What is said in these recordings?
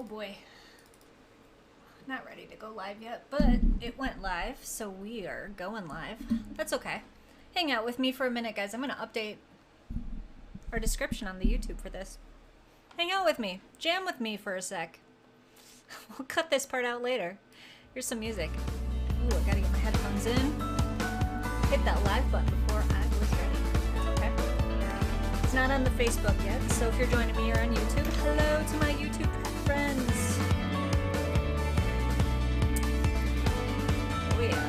Oh boy. Not ready to go live yet, but it went live, so we are going live. That's okay. Hang out with me for a minute, guys. I'm going to update our description on the YouTube for this. Hang out with me. Jam with me for a sec. We'll cut this part out later. Here's some music. Ooh, I gotta get my headphones in. Hit that live button before I was ready. That's okay. It's not on the Facebook yet, so if you're joining me here on YouTube, hello to my YouTube friends. Oh yeah.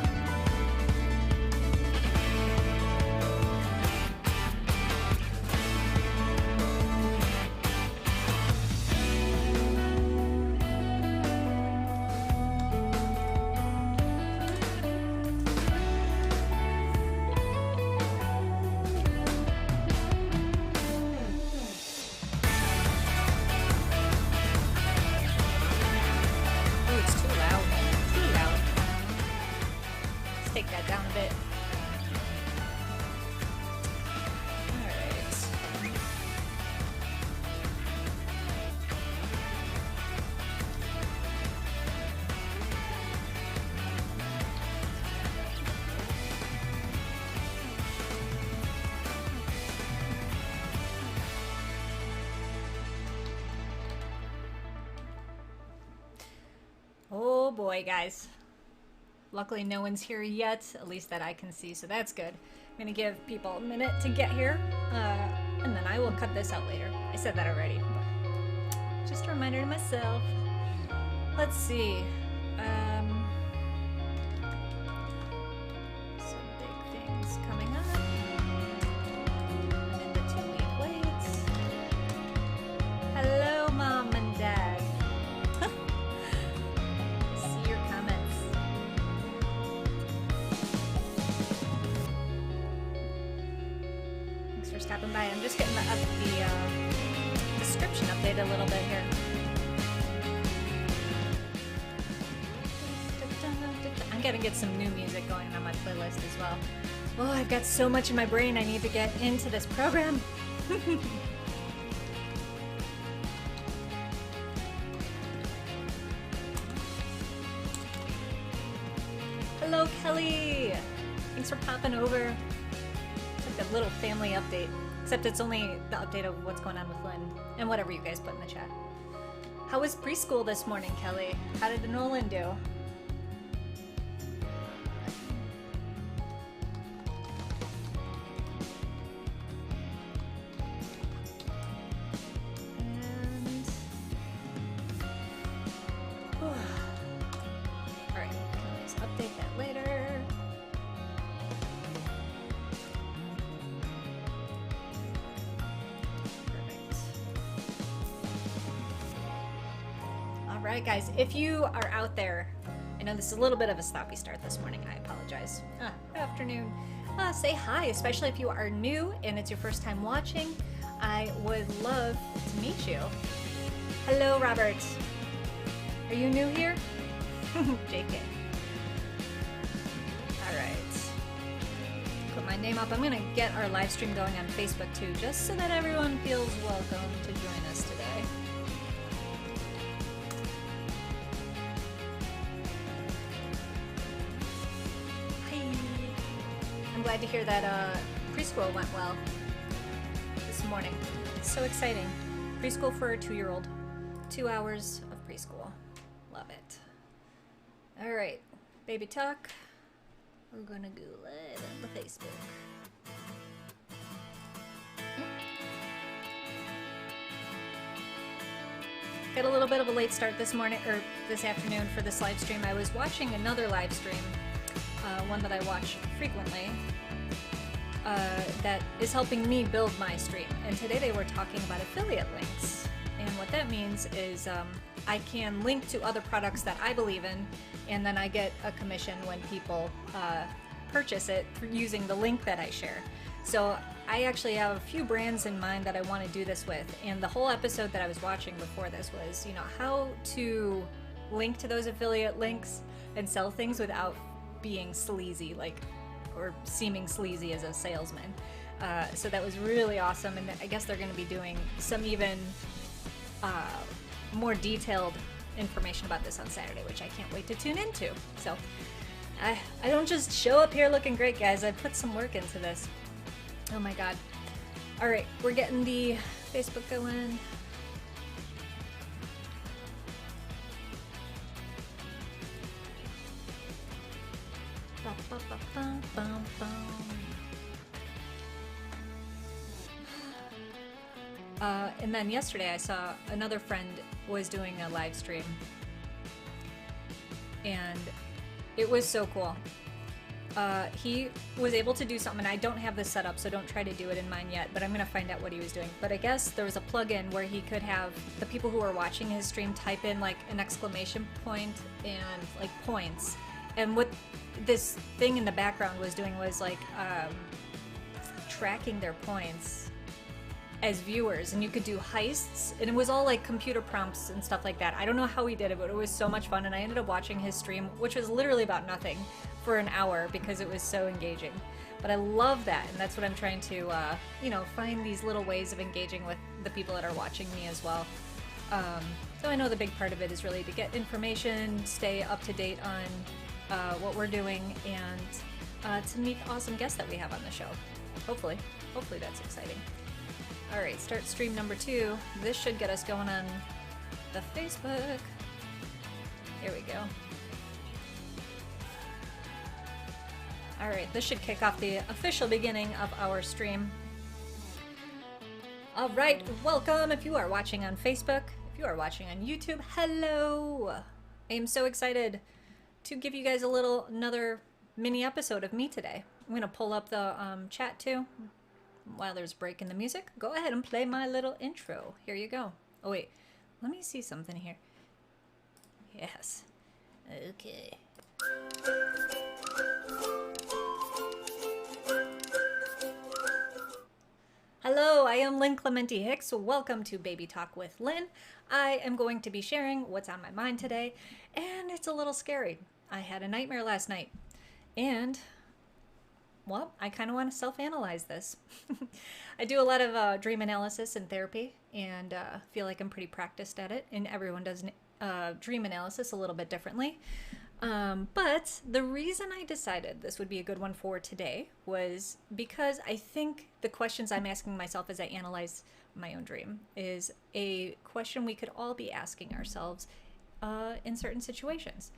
Take that down a bit. Alright. Oh boy, guys. Luckily no one's here yet, at least that I can see, so that's good. I'm gonna give people a minute to get here, and then I will cut this out later. I said that already, but just a reminder to myself. Let's see. Some big things coming up. I'm in the 2-week waits. Hello, Mom and Dad. See your comments. Thanks for stopping by. I'm just getting the description updated a little bit here. I'm gonna get some new music going on my playlist as well. Oh, I've got so much in my brain I need to get into this program. Hello, Kelly! Thanks for popping over. It's like a little family update, except it's only the update of what's going on with Lynn and whatever you guys put in the chat. How was preschool this morning, Kelly? How did Nolan do? And alright, I can always update that later. Alright guys, if you are out there, I know this is a little bit of a sloppy start this morning, I apologize. Good afternoon. Say hi, especially if you are new and it's your first time watching. I would love to meet you. Hello, Robert. Are you new here? JK. Alright. Put my name up. I'm gonna get our live stream going on Facebook too, just so that everyone feels welcome to join us today. I'm glad to hear that preschool went well this morning. It's so exciting. Preschool for a 2-year-old. 2 hours of preschool. Love it. All right, baby talk. We're gonna go live on the Facebook. Got a little bit of a late start this morning, or this afternoon for this live stream. I was watching another live stream, one that I watch frequently, that is helping me build my stream. And today they were talking about affiliate links. And what that means is I can link to other products that I believe in, and then I get a commission when people purchase it using the link that I share. So I actually have a few brands in mind that I want to do this with, and the whole episode that I was watching before this was, you know, how to link to those affiliate links and sell things without being sleazy, like, or seeming sleazy as a salesman. So that was really awesome, and I guess they're going to be doing some even more detailed information about this on Saturday, which I can't wait to tune into. So I don't just show up here looking great, guys. I put some work into this. Oh my god. All right, we're getting the Facebook going. And then yesterday I saw another friend was doing a live stream, and it was so cool. He was able to do something, and I don't have this set up, so don't try to do it in mine yet, but I'm going to find out what he was doing. But I guess there was a plugin where he could have the people who were watching his stream type in like an exclamation point and like points. And what this thing in the background was doing was like tracking their points as viewers, and you could do heists, and it was all like computer prompts and stuff like that. I don't know how he did it, but it was so much fun, and I ended up watching his stream, which was literally about nothing, for an hour because it was so engaging. But I love that, and that's what I'm trying to, you know, find these little ways of engaging with the people that are watching me as well. So I know the big part of it is really to get information, stay up to date on what we're doing, and to meet awesome guests that we have on the show. Hopefully that's exciting. All right, start stream number 2. This should get us going on the Facebook. Here we go. All right, this should kick off the official beginning of our stream. All right, welcome if you are watching on Facebook. If you are watching on YouTube, hello. I am so excited to give you guys another mini episode of me today. I'm gonna pull up the chat too. While there's a break in the music, go ahead and play my little intro. Here you go. Oh wait, let me see something here. Yes. Okay. Hello, I am Lynn Clementi Hicks. Welcome to Baby Talk with Lynn. I am going to be sharing what's on my mind today, and it's a little scary. I had a nightmare last night, and well, I kind of want to self-analyze this. I do a lot of dream analysis in therapy, and feel like I'm pretty practiced at it, and everyone does dream analysis a little bit differently. But the reason I decided this would be a good one for today was because I think the questions I'm asking myself as I analyze my own dream is a question we could all be asking ourselves in certain situations.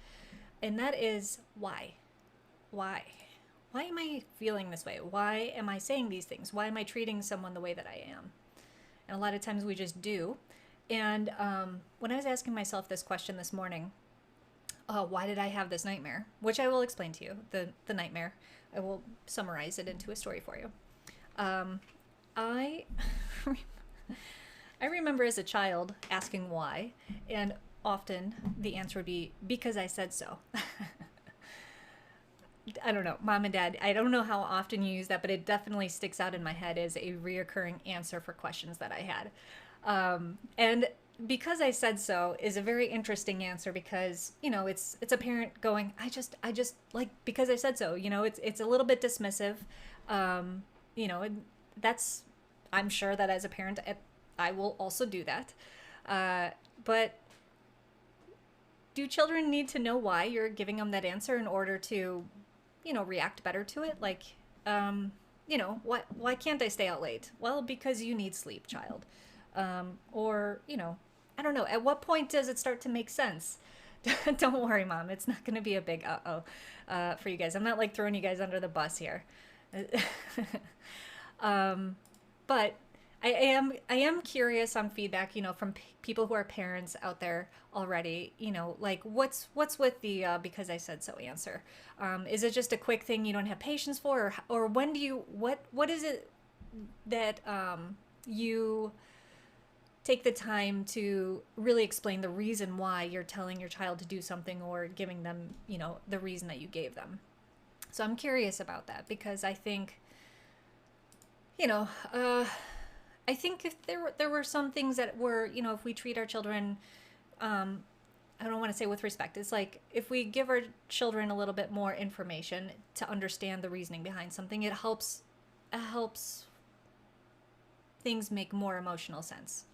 And that is, why? Why? Why am I feeling this way? Why am I saying these things? Why am I treating someone the way that I am? And a lot of times we just do. And when I was asking myself this question this morning, why did I have this nightmare? Which I will explain to you, the nightmare. I will summarize it into a story for you. I remember as a child asking why, and often the answer would be, because I said so. I don't know, Mom and Dad, I don't know how often you use that, but it definitely sticks out in my head as a reoccurring answer for questions that I had. And because I said so is a very interesting answer because, you know, it's a parent going, I just like, because I said so, you know, it's a little bit dismissive. You know, that's, I'm sure that as a parent, I will also do that. But do children need to know why you're giving them that answer in order to, you know, react better to it? Like, you know, why can't I stay out late? Well, because you need sleep, child. Or, you know, I don't know. At what point does it start to make sense? Don't worry, Mom. It's not going to be a big for you guys. I'm not like throwing you guys under the bus here. But I am curious on feedback, you know, from people who are parents out there already, you know, like what's with the because I said so answer. Is it just a quick thing you don't have patience for, or when do you, what is it that you take the time to really explain the reason why you're telling your child to do something or giving them, you know, the reason that you gave them? So I'm curious about that because I think, you know, I think if there were some things that were, you know, if we treat our children, I don't want to say with respect, it's like if we give our children a little bit more information to understand the reasoning behind something, it helps things make more emotional sense.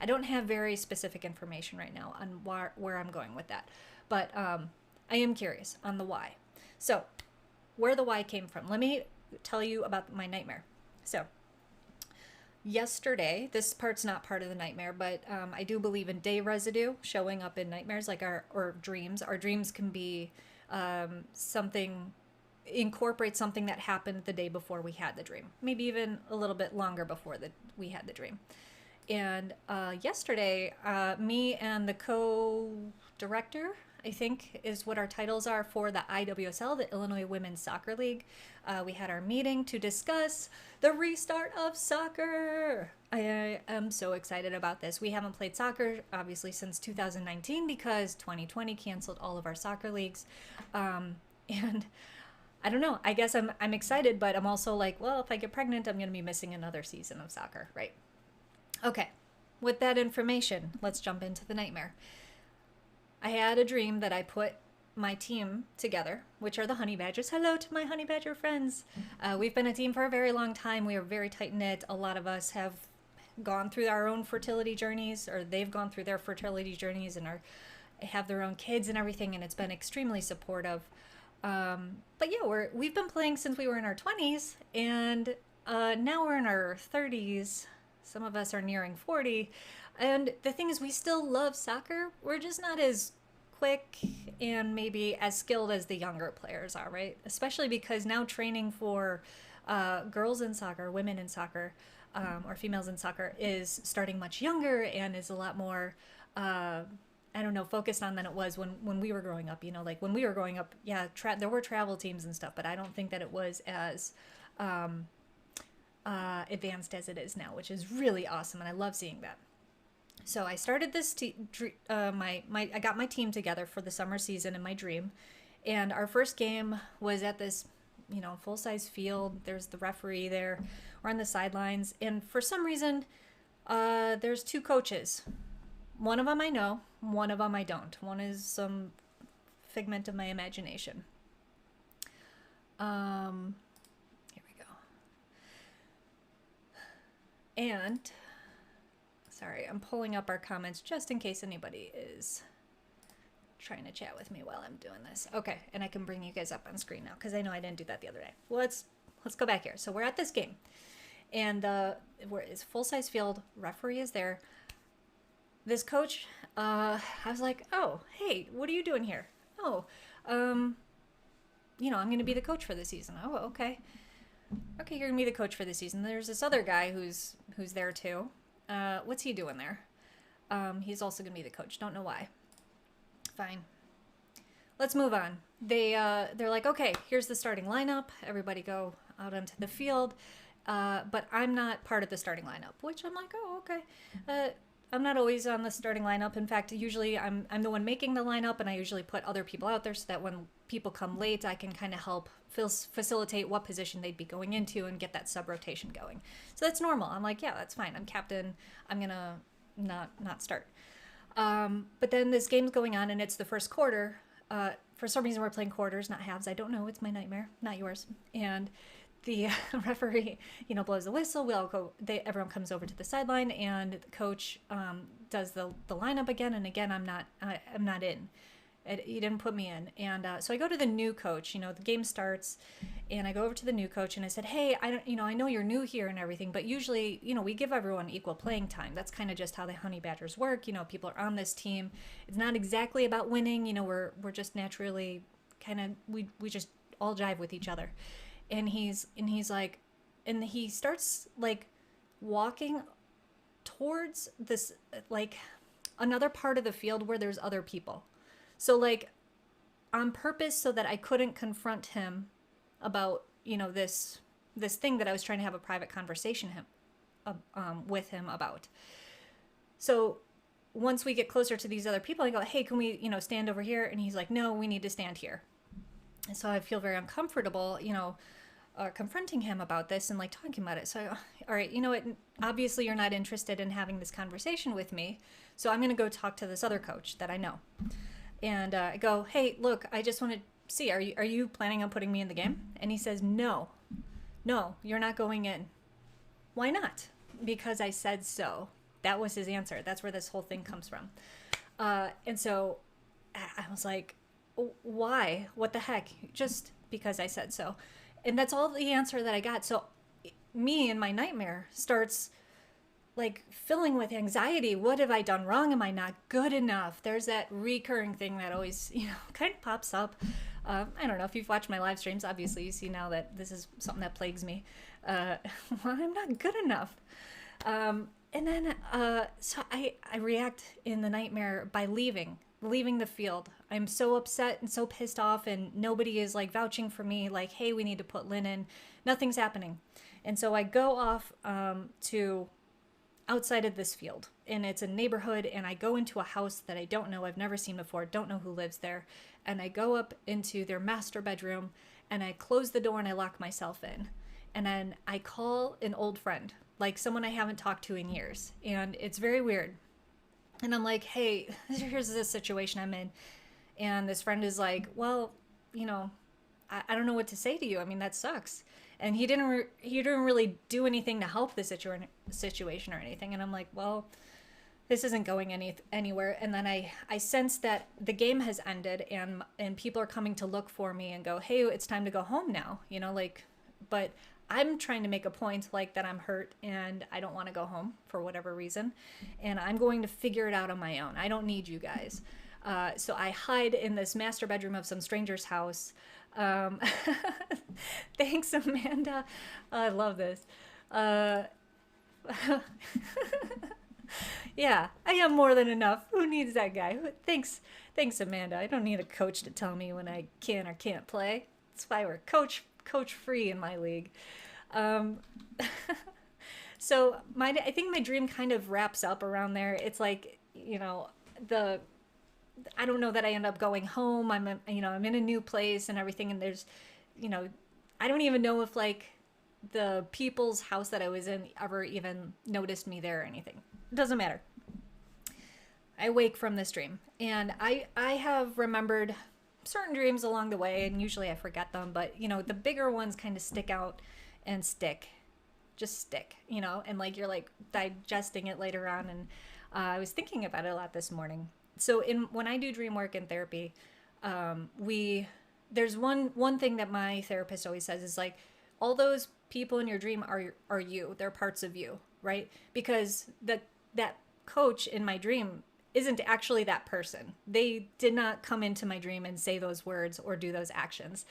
I don't have very specific information right now on where I'm going with that, but I am curious on the why. So, where the why came from. Let me tell you about my nightmare. So, yesterday, this part's not part of the nightmare, but I do believe in day residue showing up in nightmares, like or dreams. Our dreams can be something, incorporate something that happened the day before we had the dream, maybe even a little bit longer before we had the dream. And yesterday, me and the co-director, I think is what our titles are for the IWSL, the Illinois Women's Soccer League. We had our meeting to discuss the restart of soccer. I am so excited about this. We haven't played soccer, obviously, since 2019 because 2020 canceled all of our soccer leagues. And I don't know. I guess I'm excited, but I'm also like, well, if I get pregnant, I'm going to be missing another season of soccer, right? Okay. With that information, let's jump into the nightmare. I had a dream that I put my team together, which are the Honey Badgers. Hello to my Honey Badger friends. We've been a team for a very long time. We are very tight-knit. A lot of us have gone through our own fertility journeys, or they've gone through their fertility journeys and have their own kids and everything, and it's been extremely supportive. But yeah, we've been playing since we were in our 20s, and now we're in our 30s. Some of us are nearing 40. And the thing is, we still love soccer. We're just not as quick and maybe as skilled as the younger players are, right? Especially because now training for girls in soccer, women in soccer, or females in soccer is starting much younger and is a lot more, I don't know, focused on than it was when we were growing up. You know, like when we were growing up, yeah, there were travel teams and stuff, but I don't think that it was as advanced as it is now, which is really awesome, and I love seeing that. So I started this I got my team together for the summer season in my dream, and our first game was at this, full-size field. There's the referee there. We're on the sidelines, and for some reason, there's two coaches. One of them I know, one of them I don't. One is some figment of my imagination. Here we go. And sorry, I'm pulling up our comments just in case anybody is trying to chat with me while I'm doing this. Okay, and I can bring you guys up on screen now because I know I didn't do that the other day. Well, let's go back here. So we're at this game, and it's full-size field. Referee is there. This coach, I was like, oh, hey, what are you doing here? Oh, I'm going to be the coach for the season. Oh, okay. Okay, you're going to be the coach for the season. There's this other guy who's there too. What's he doing there? He's also going to be the coach. Don't know why. Fine. Let's move on. They're like, okay, here's the starting lineup. Everybody go out onto the field. But I'm not part of the starting lineup, which I'm like, oh, okay. I'm not always on the starting lineup. In fact, usually I'm the one making the lineup, and I usually put other people out there so that when people come late, I can kind of help facilitate what position they'd be going into and get that sub-rotation going. So that's normal. I'm like, yeah, that's fine. I'm captain. I'm going to not start. But then this game's going on, and it's the first quarter. For some reason, we're playing quarters, not halves. I don't know. It's my nightmare, not yours. And the referee, blows the whistle. We all go. Everyone comes over to the sideline, and the coach does the lineup again. And again, I'm not in. He didn't put me in. And so I go to the new coach. The game starts, and I go over to the new coach, and I said, hey, I know you're new here and everything, but usually, we give everyone equal playing time. That's kind of just how the Honey Badgers work. People are on this team. It's not exactly about winning. We're just naturally kind of we just all jive with each other. And he's like, and he starts like walking towards this, like another part of the field where there's other people. So like on purpose so that I couldn't confront him about, this thing that I was trying to have a private conversation with him about. So once we get closer to these other people, I go, hey, can we, stand over here? And he's like, no, we need to stand here. And so I feel very uncomfortable, confronting him about this and like talking about it. So, all right, obviously you're not interested in having this conversation with me. So I'm going to go talk to this other coach that I know. And I go, hey, look, I just want to see, are you planning on putting me in the game? And he says, no, you're not going in. Why not? Because I said so. that was his answer. That's where this whole thing comes from. And so I was like, why? What the heck? Just because I said so. And that's all the answer that I got. So me in my nightmare starts like filling with anxiety. What have I done wrong? Am I not good enough? There's that recurring thing that always, kind of pops up. I don't know if you've watched my live streams. Obviously, you see now that this is something that plagues me. Well, I'm not good enough. And then, so I react in the nightmare by leaving the field. I'm so upset and so pissed off, and nobody is like vouching for me, like, hey, we need to put Lynn in. Nothing's happening. And so I go off to outside of this field, and it's a neighborhood, and I go into a house that I don't know, I've never seen before, don't know who lives there, and I go up into their master bedroom, and I close the door and I lock myself in. And then I call an old friend, like someone I haven't talked to in years, and it's very weird. And I'm like, hey, here's this situation I'm in. And this friend is like, well, I don't know what to say to you. I mean, that sucks. And he didn't really do anything to help the situation or anything. And I'm like, well, this isn't going anywhere. And then I sense that the game has ended, and people are coming to look for me and go, hey, it's time to go home now. But I'm trying to make a point like that I'm hurt and I don't want to go home for whatever reason. And I'm going to figure it out on my own. I don't need you guys. So I hide in this master bedroom of some stranger's house. Thanks, Amanda. I love this. Yeah, I am more than enough. Who needs that guy? Thanks, Amanda. I don't need a coach to tell me when I can or can't play. That's why we're coach free in my league. So I think my dream kind of wraps up around there. It's like, I don't know that I end up going home. I'm in a new place and everything. And there's, I don't even know if like the people's house that I was in ever even noticed me there or anything. It doesn't matter. I wake from this dream, and I have remembered certain dreams along the way, and usually I forget them, but the bigger ones kind of stick out and just stick, and like you're like digesting it later on. And I was thinking about it a lot this morning. So when I do dream work in therapy, there's one thing that my therapist always says is like, all those people in your dream are you. They're parts of you, right? Because that coach in my dream isn't actually that person. They did not come into my dream and say those words or do those actions.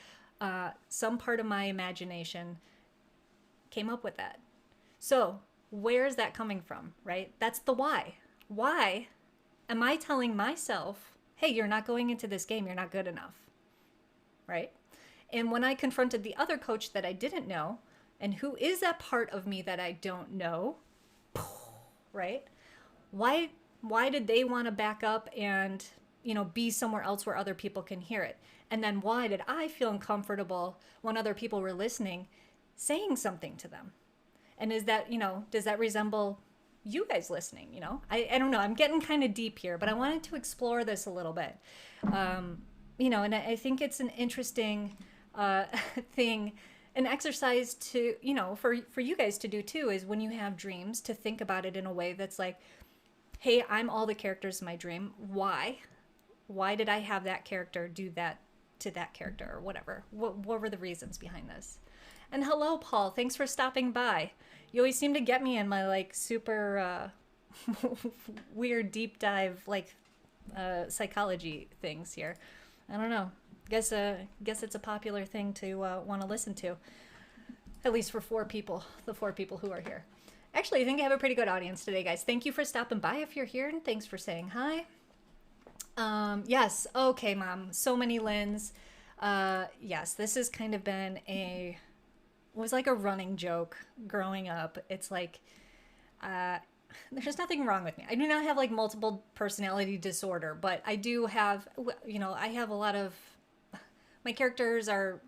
Some part of my imagination came up with that. So where is that coming from, right? That's the why. Why am I telling myself, hey, you're not going into this game, you're not good enough, right? And when I confronted the other coach that I didn't know, and who is that part of me that I don't know, right? Why did they want to back up and, be somewhere else where other people can hear it? And then why did I feel uncomfortable when other people were listening, saying something to them? And is that, does that resemble you guys listening? I don't know. I'm getting kind of deep here, but I wanted to explore this a little bit. And I think it's an interesting thing, an exercise to, for you guys to do too, is when you have dreams, to think about it in a way that's like, hey, I'm all the characters in my dream. Why did I have that character do that to that character, or whatever? What were the reasons behind this? And hello, Paul. Thanks for stopping by. You always seem to get me in my like super weird deep dive like psychology things here. I don't know. Guess it's a popular thing to want to listen to. At least for the 4 people who are here. Actually, I think I have a pretty good audience today, guys. Thank you for stopping by if you're here, and thanks for saying hi. Yes. Okay, Mom. So many Lyns. Yes, this has kind of been was like a running joke growing up. It's like, there's nothing wrong with me. I do not have like multiple personality disorder, but I do have, I have a lot of, my characters are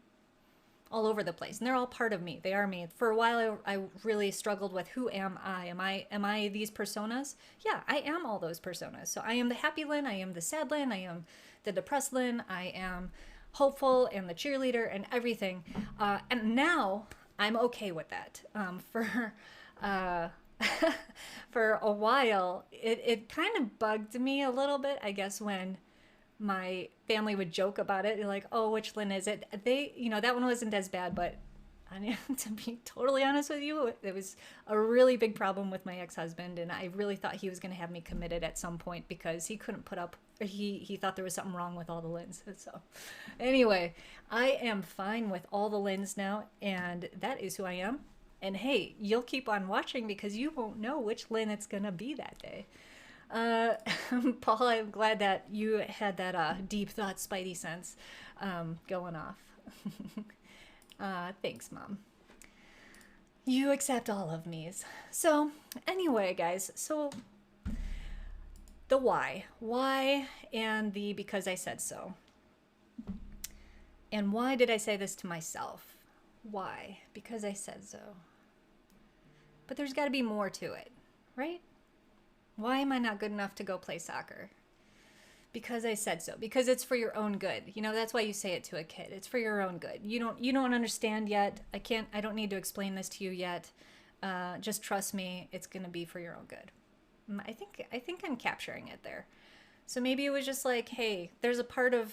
all over the place, and they're all part of me. They are me. For a while, I really struggled with, who am I? Am I these personas? Yeah, I am all those personas. So I am the happy Lynn. I am the sad Lynn. I am the depressed Lynn. I am hopeful and the cheerleader and everything. And now I'm okay with that. For for a while, it kind of bugged me a little bit, I guess, when my family would joke about it. They're like, oh, which Lynn is it? That one wasn't as bad, but I mean, to be totally honest with you, it was a really big problem with my ex-husband, and I really thought he was going to have me committed at some point because he couldn't put up. He thought there was something wrong with all the Lynns. So, anyway, I am fine with all the Lynns now, and that is who I am. And hey, you'll keep on watching because you won't know which Lynn it's going to be that day. Uh, Paul, I'm glad that you had that deep thought spidey sense going off. Thanks, Mom. You accept all of me's. So, anyway, guys, so the why. Why and the because I said so. And why did I say this to myself? Why? Because I said so. But there's got to be more to it, right? Why am I not good enough to go play soccer? Because I said so. Because it's for your own good. That's why you say it to a kid. It's for your own good. You don't understand yet. I don't need to explain this to you yet. Just trust me. It's going to be for your own good. I think I'm capturing it there. So maybe it was just like, hey, there's a part of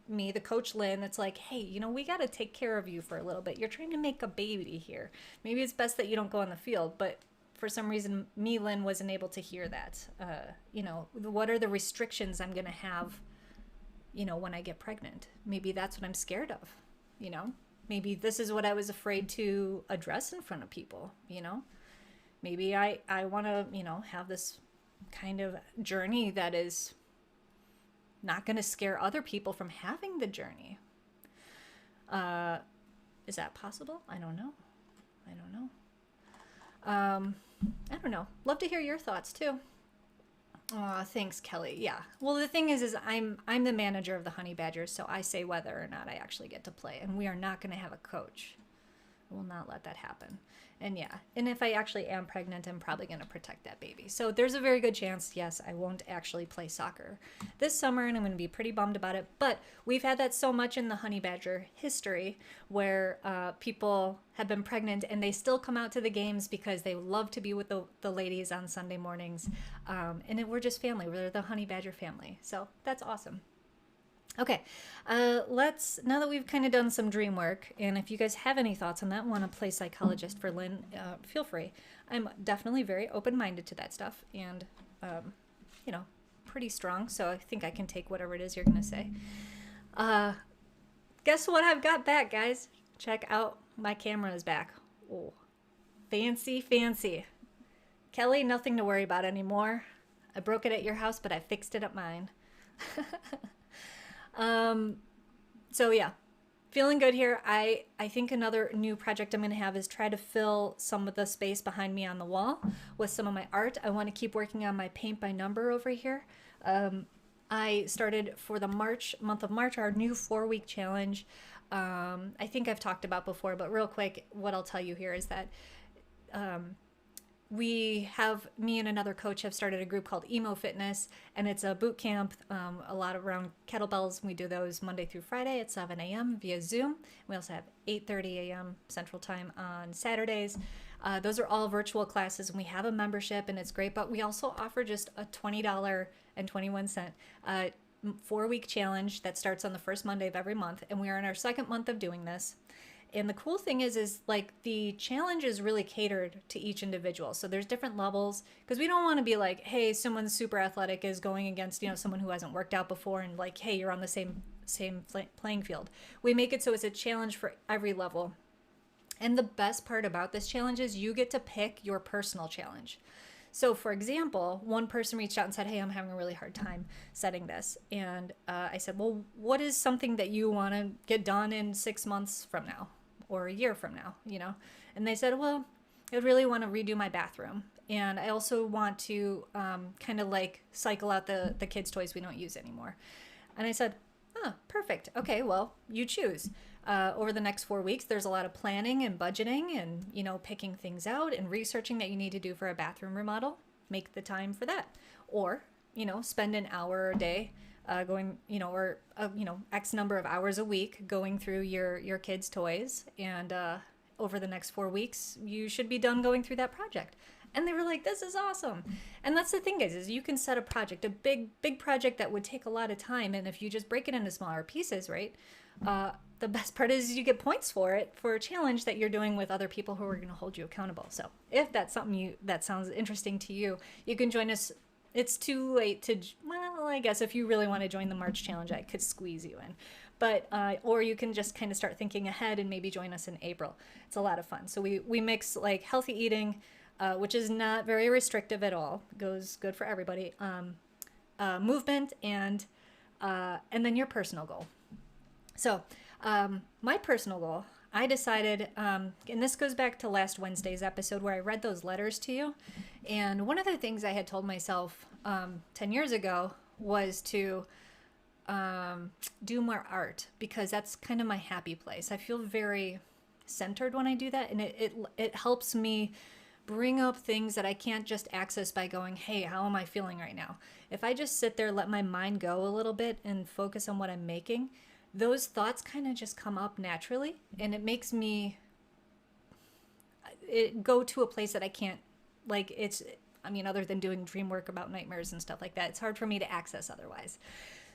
me, the coach Lynn, that's like, hey, we got to take care of you for a little bit. You're trying to make a baby here. Maybe it's best that you don't go on the field, but for some reason, me, Lynn, wasn't able to hear that. What are the restrictions I'm going to have, when I get pregnant? Maybe that's what I'm scared of, Maybe this is what I was afraid to address in front of people, Maybe I want to, have this kind of journey that is not going to scare other people from having the journey. Is that possible? I don't know. I don't know. Love to hear your thoughts too. Aw, thanks, Kelly. Yeah. Well, the thing is I'm the manager of the Honey Badgers, so I say whether or not I actually get to play, and we are not going to have a coach. We'll not let that happen. And yeah, and if I actually am pregnant, I'm probably going to protect that baby. So there's a very good chance, yes, I won't actually play soccer this summer, and I'm going to be pretty bummed about it. But we've had that so much in the Honey Badger history where people have been pregnant and they still come out to the games because they love to be with the ladies on Sunday mornings. We're just family. We're the Honey Badger family. So that's awesome. Okay, now that we've kind of done some dream work, and if you guys have any thoughts on that, want to play psychologist for Lynn, feel free. I'm definitely very open-minded to that stuff, and, pretty strong, so I think I can take whatever it is you're going to say. Guess what I've got back, guys? Check out, my camera is back. Oh, fancy, fancy. Kelly, nothing to worry about anymore. I broke it at your house, but I fixed it at mine. So yeah, feeling good here. I think another new project I'm going to have is try to fill some of the space behind me on the wall with some of my art. I want to keep working on my paint by number over here. I started for the month of March, our new 4-week challenge. I think I've talked about before, but real quick, what I'll tell you here is that, me and another coach have started a group called Emo Fitness, and it's a boot camp, a lot around kettlebells. We do those Monday through Friday at 7 a.m. via Zoom. We also have 8:30 a.m. Central Time on Saturdays. Those are all virtual classes, and we have a membership, and it's great, but we also offer just a $20.21 4-week challenge that starts on the first Monday of every month, and we are in our second month of doing this. And the cool thing is like the challenge is really catered to each individual. So there's different levels, because we don't want to be like, hey, someone super athletic is going against, someone who hasn't worked out before, and like, hey, you're on the same playing field. We make it so it's a challenge for every level. And the best part about this challenge is you get to pick your personal challenge. So for example, one person reached out and said, hey, I'm having a really hard time setting this. And I said, well, what is something that you want to get done in 6 months from now? Or a year from now, And they said, well, I really want to redo my bathroom. And I also want to kind of like cycle out the kids' toys we don't use anymore. And I said, oh, perfect. Okay, well, you choose. Over the next 4 weeks, there's a lot of planning and budgeting and, picking things out and researching that you need to do for a bathroom remodel. Make the time for that. Or, spend an hour a day going, X number of hours a week going through your kids' toys. And over the next 4 weeks, you should be done going through that project. And they were like, this is awesome. And that's the thing is you can set a project, a big project that would take a lot of time. And if you just break it into smaller pieces, right? The best part is you get points for it for a challenge that you're doing with other people who are going to hold you accountable. So if that's something that sounds interesting to you, you can join us. It's too late to, well, I guess if you really want to join the March challenge, I could squeeze you in. But, or you can just kind of start thinking ahead and maybe join us in April. It's a lot of fun. So we mix like healthy eating, which is not very restrictive at all. It goes good for everybody. Movement and then your personal goal. So my personal goal, I decided, and this goes back to last Wednesday's episode where I read those letters to you. And one of the things I had told myself 10 years ago was to do more art, because that's kind of my happy place. I feel very centered when I do that, and it helps me bring up things that I can't just access by going, hey, how am I feeling right now? If I just sit there, let my mind go a little bit and focus on what I'm making, those thoughts kind of just come up naturally, and it makes me go to a place that I can't, like, other than doing dream work about nightmares and stuff like that, it's hard for me to access otherwise.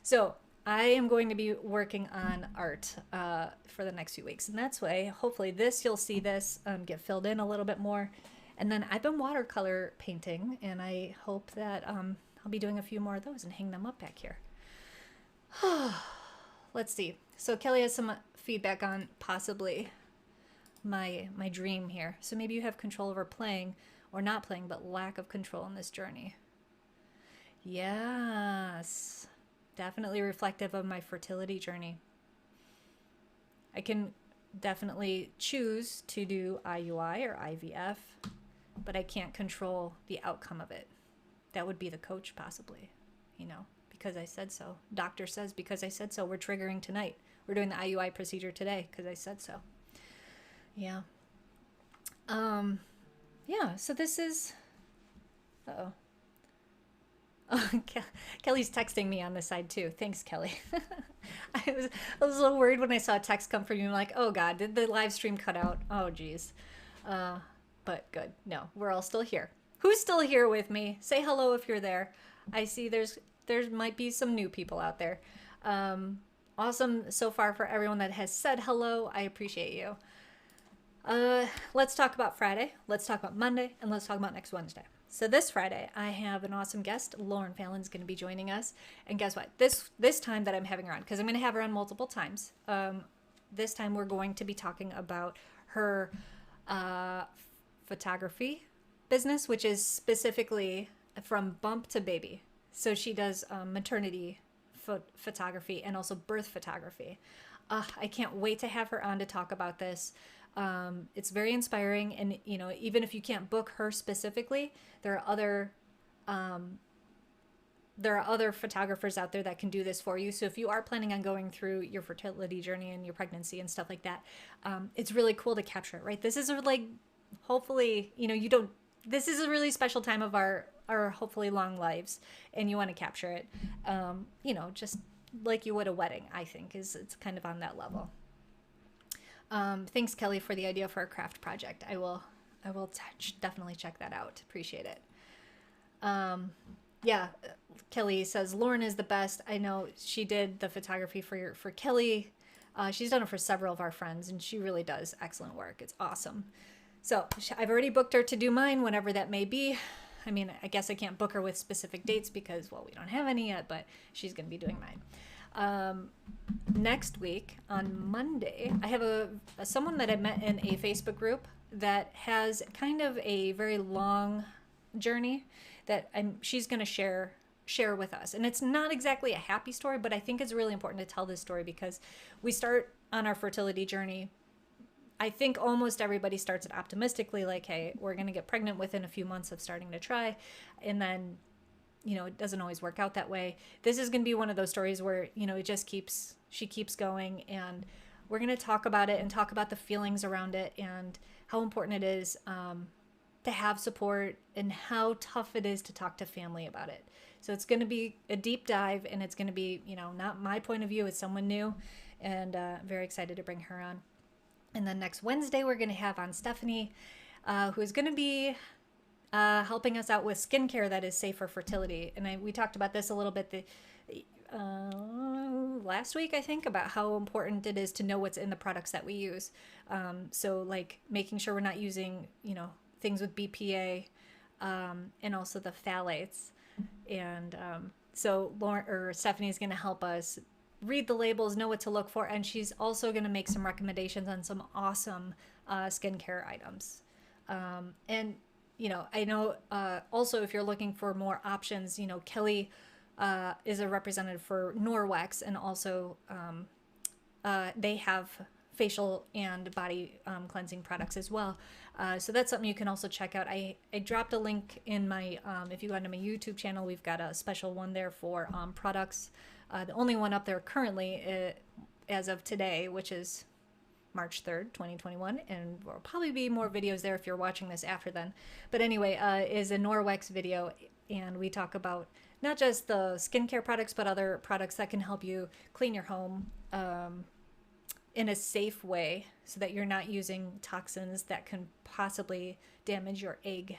So I am going to be working on art for the next few weeks, and that's why hopefully you'll see this get filled in a little bit more. And then I've been watercolor painting, and I hope that I'll be doing a few more of those and hang them up back here. Let's see. So Kelly has some feedback on possibly my dream here. So maybe you have control over playing or not playing, but lack of control in this journey. Yes. Definitely reflective of my fertility journey. I can definitely choose to do IUI or IVF, but I can't control the outcome of it. That would be the coach possibly, because I said so. Doctor says because I said so. We're triggering tonight. We're doing the IUI procedure today because I said so. Yeah. Yeah, so this is... Uh-oh. Oh, Kelly's texting me on the side too. Thanks, Kelly. I was a little worried when I saw a text come from you. I'm like, oh God, did the live stream cut out? Oh geez. But good. No, we're all still here. Who's still here with me? Say hello if you're there. I see there might be some new people out there. Awesome so far for everyone that has said hello. I appreciate you. Let's talk about Friday. Let's talk about Monday, and let's talk about next Wednesday. So this Friday, I have an awesome guest. Lauren Fallon's going to be joining us. And guess what? This time that I'm having her on, because I'm going to have her on multiple times. This time we're going to be talking about her photography business, which is specifically from bump to baby. So she does maternity photography and also birth photography. I can't wait to have her on to talk about this. It's very inspiring, and even if you can't book her specifically, there are other photographers out there that can do this for you. So if you are planning on going through your fertility journey and your pregnancy and stuff like that, it's really cool to capture it, right? This is hopefully, this is a really special time of our hopefully long lives, and you want to capture it, just like you would a wedding. I think it's kind of on that level. Thanks, Kelly, for the idea for a craft project. I will definitely check that out. Appreciate it. Yeah, Kelly says Lauren is the best. I know she did the photography for Kelly. She's done it for several of our friends, and she really does excellent work. It's awesome. So I've already booked her to do mine, whenever that may be. I mean, I guess I can't book her with specific dates because, well, we don't have any yet, but she's going to be doing mine. Next week on Monday, I have someone that I met in a Facebook group that has kind of a very long journey that she's going to share with us. And it's not exactly a happy story, but I think it's really important to tell this story because we start on our fertility journey. I think almost everybody starts it optimistically, like, hey, we're going to get pregnant within a few months of starting to try. And then, it doesn't always work out that way. This is going to be one of those stories where, she keeps going, and we're going to talk about it and talk about the feelings around it and how important it is to have support and how tough it is to talk to family about it. So it's going to be a deep dive, and it's going to be, not my point of view, it's someone new, and very excited to bring her on. And then next Wednesday, we're going to have on Stephanie, who is going to be helping us out with skincare that is safe for fertility. And we talked about this a little bit last week, I think, about how important it is to know what's in the products that we use. So like making sure we're not using, things with BPA, and also the phthalates. And so Stephanie is going to help us read the labels, know what to look for, and she's also going to make some recommendations on some awesome skincare items. And I know also if you're looking for more options, Kelly is a representative for Norwex, and also they have facial and body cleansing products as well. So that's something you can also check out. I dropped a link in my, if you go onto my YouTube channel, we've got a special one there for products. The only one up there currently as of today, which is March 3rd, 2021, and there'll probably be more videos there if you're watching this after then. But anyway, is a Norwex video, and we talk about not just the skincare products, but other products that can help you clean your home in a safe way so that you're not using toxins that can possibly damage your egg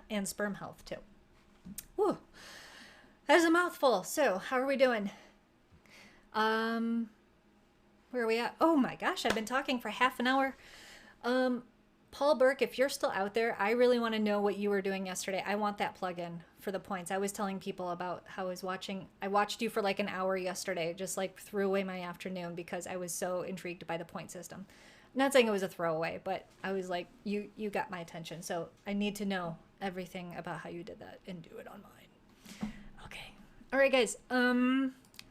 and sperm health too. Whew. That is a mouthful. So how are we doing? Where are we at? Oh my gosh, I've been talking for half an hour. Paul Burke, if you're still out there, I really want to know what you were doing yesterday. I want that plug-in for the points. I was telling people about how I watched you for like an hour yesterday, just like threw away my afternoon because I was so intrigued by the point system. Not saying it was a throwaway, but I was like, you got my attention. So I need to know everything about how you did that and do it on mine. Okay. All right, guys.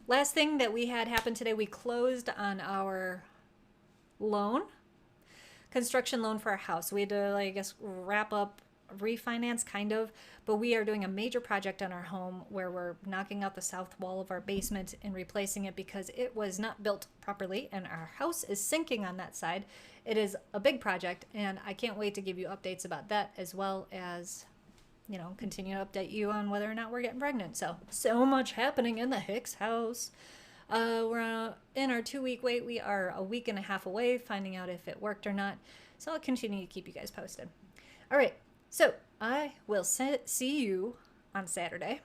Last thing that we had happen today, we closed on our construction loan for our house. We had to, I guess, wrap up, refinance kind of, but we are doing a major project on our home where we're knocking out the south wall of our basement and replacing it because it was not built properly and our house is sinking on that side. It is a big project, and I can't wait to give you updates about that, as well as continue to update you on whether or not we're getting pregnant. So much happening in the Hicks house. We're in our 2-week wait. We are a week and a half away finding out if it worked or not. So I'll continue to keep you guys posted. All right. So I will see you on Saturday.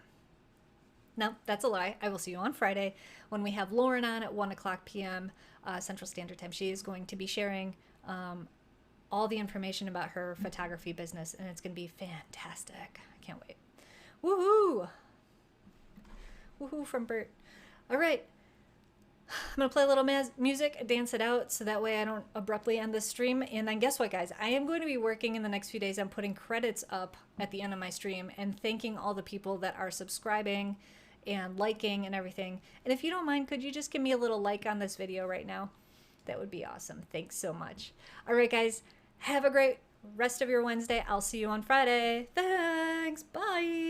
No, that's a lie. I will see you on Friday when we have Lauren on at 1:00 p.m. Central Standard Time. She is going to be sharing all the information about her photography business, and it's going to be fantastic. I can't wait. Woohoo! Woohoo from Bert. All right. I'm going to play a little music, dance it out, so that way I don't abruptly end the stream. And then guess what, guys? I am going to be working in the next few days on putting credits up at the end of my stream and thanking all the people that are subscribing and liking and everything. And if you don't mind, could you just give me a little like on this video right now? That would be awesome. Thanks so much. All right, guys. Have a great rest of your Wednesday. I'll see you on Friday. Thanks. Bye.